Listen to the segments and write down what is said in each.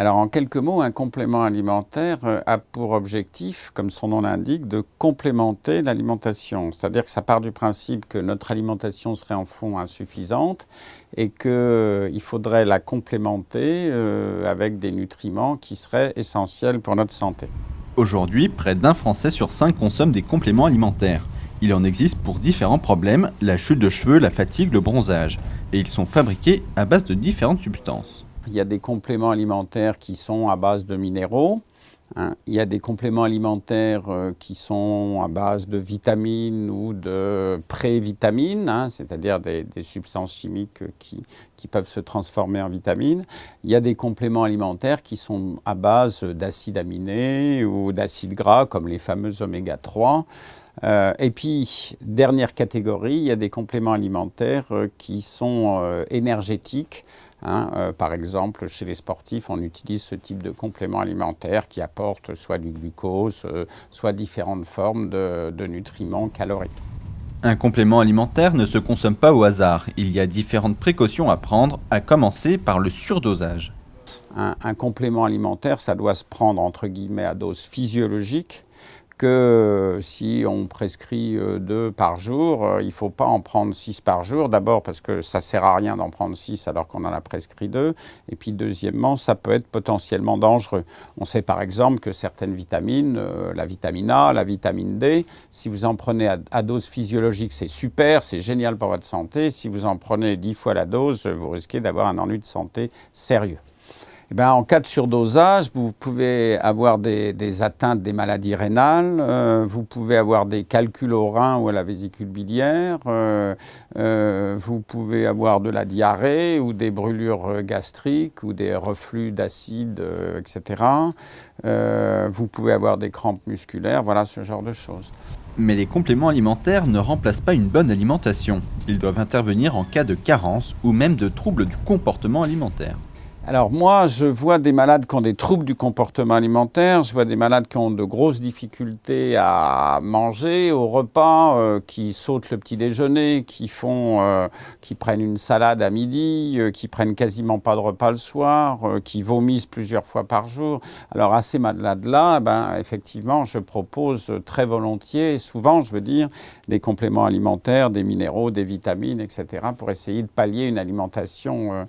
Alors en quelques mots, un complément alimentaire a pour objectif, comme son nom l'indique, de complémenter l'alimentation. C'est-à-dire que ça part du principe que notre alimentation serait en fond insuffisante et qu'il faudrait la complémenter avec des nutriments qui seraient essentiels pour notre santé. Aujourd'hui, près d'un Français sur 5 consomme des compléments alimentaires. Il en existe pour différents problèmes, la chute de cheveux, la fatigue, le bronzage. Et ils sont fabriqués à base de différentes substances. Il y a des compléments alimentaires qui sont à base de minéraux. Il y a des compléments alimentaires qui sont à base de vitamines ou de prévitamines, c'est-à-dire des substances chimiques qui peuvent se transformer en vitamines. Il y a des compléments alimentaires qui sont à base d'acides aminés ou d'acides gras, comme les fameux oméga 3. Et puis, dernière catégorie, il y a des compléments alimentaires qui sont énergétiques. Par exemple, chez les sportifs, on utilise ce type de complément alimentaire qui apporte soit du glucose, soit différentes formes de nutriments caloriques. Un complément alimentaire ne se consomme pas au hasard. Il y a différentes précautions à prendre, à commencer par le surdosage. Un complément alimentaire, ça doit se prendre entre guillemets à dose physiologique, que si on prescrit 2 par jour, il ne faut pas en prendre 6 par jour. D'abord parce que ça ne sert à rien d'en prendre 6 alors qu'on en a prescrit 2. Et puis deuxièmement, ça peut être potentiellement dangereux. On sait par exemple que certaines vitamines, la vitamine A, la vitamine D, si vous en prenez à dose physiologique, c'est super, c'est génial pour votre santé. Si vous en prenez 10 fois la dose, vous risquez d'avoir un ennui de santé sérieux. En cas de surdosage, vous pouvez avoir des atteintes des maladies rénales, vous pouvez avoir des calculs au rein ou à la vésicule biliaire, vous pouvez avoir de la diarrhée ou des brûlures gastriques ou des reflux d'acide, etc. Vous pouvez avoir des crampes musculaires, voilà ce genre de choses. Mais les compléments alimentaires ne remplacent pas une bonne alimentation. Ils doivent intervenir en cas de carence ou même de troubles du comportement alimentaire. Alors moi, je vois des malades qui ont des troubles du comportement alimentaire, je vois des malades qui ont de grosses difficultés à manger au repas, qui sautent le petit déjeuner, qui prennent une salade à midi, qui prennent quasiment pas de repas le soir, qui vomissent plusieurs fois par jour. Alors à ces malades-là, effectivement, je propose très volontiers, souvent je veux dire, des compléments alimentaires, des minéraux, des vitamines, etc. pour essayer de pallier une alimentation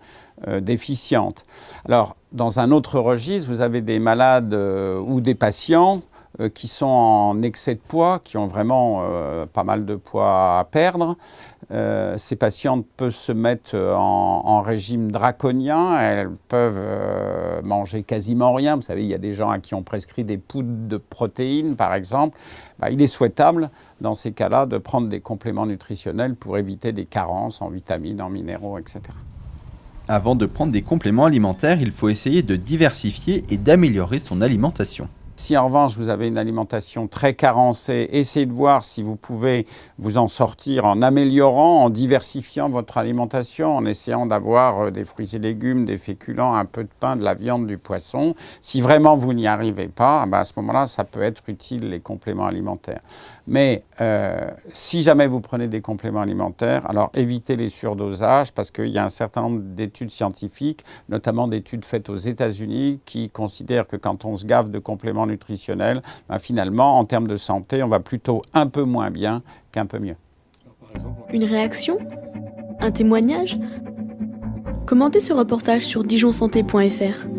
déficiente. Alors, dans un autre registre, vous avez des malades ou des patients qui sont en excès de poids, qui ont vraiment pas mal de poids à perdre. Ces patientes peuvent se mettre en régime draconien, elles peuvent manger quasiment rien. Vous savez, il y a des gens à qui on prescrit des poudres de protéines, par exemple. Il est souhaitable, dans ces cas-là, de prendre des compléments nutritionnels pour éviter des carences en vitamines, en minéraux, etc. Avant de prendre des compléments alimentaires, il faut essayer de diversifier et d'améliorer son alimentation. Si en revanche vous avez une alimentation très carencée, essayez de voir si vous pouvez vous en sortir en améliorant, en diversifiant votre alimentation, en essayant d'avoir des fruits et légumes, des féculents, un peu de pain, de la viande, du poisson. Si vraiment vous n'y arrivez pas, à ce moment-là, ça peut être utile les compléments alimentaires. Mais si jamais vous prenez des compléments alimentaires, alors évitez les surdosages parce qu'il y a un certain nombre d'études scientifiques, notamment d'études faites aux États-Unis, qui considèrent que quand on se gave de compléments nutritionnels, finalement, en termes de santé, on va plutôt un peu moins bien qu'un peu mieux. Une réaction? Un témoignage? Commentez ce reportage sur dijonsanté.fr.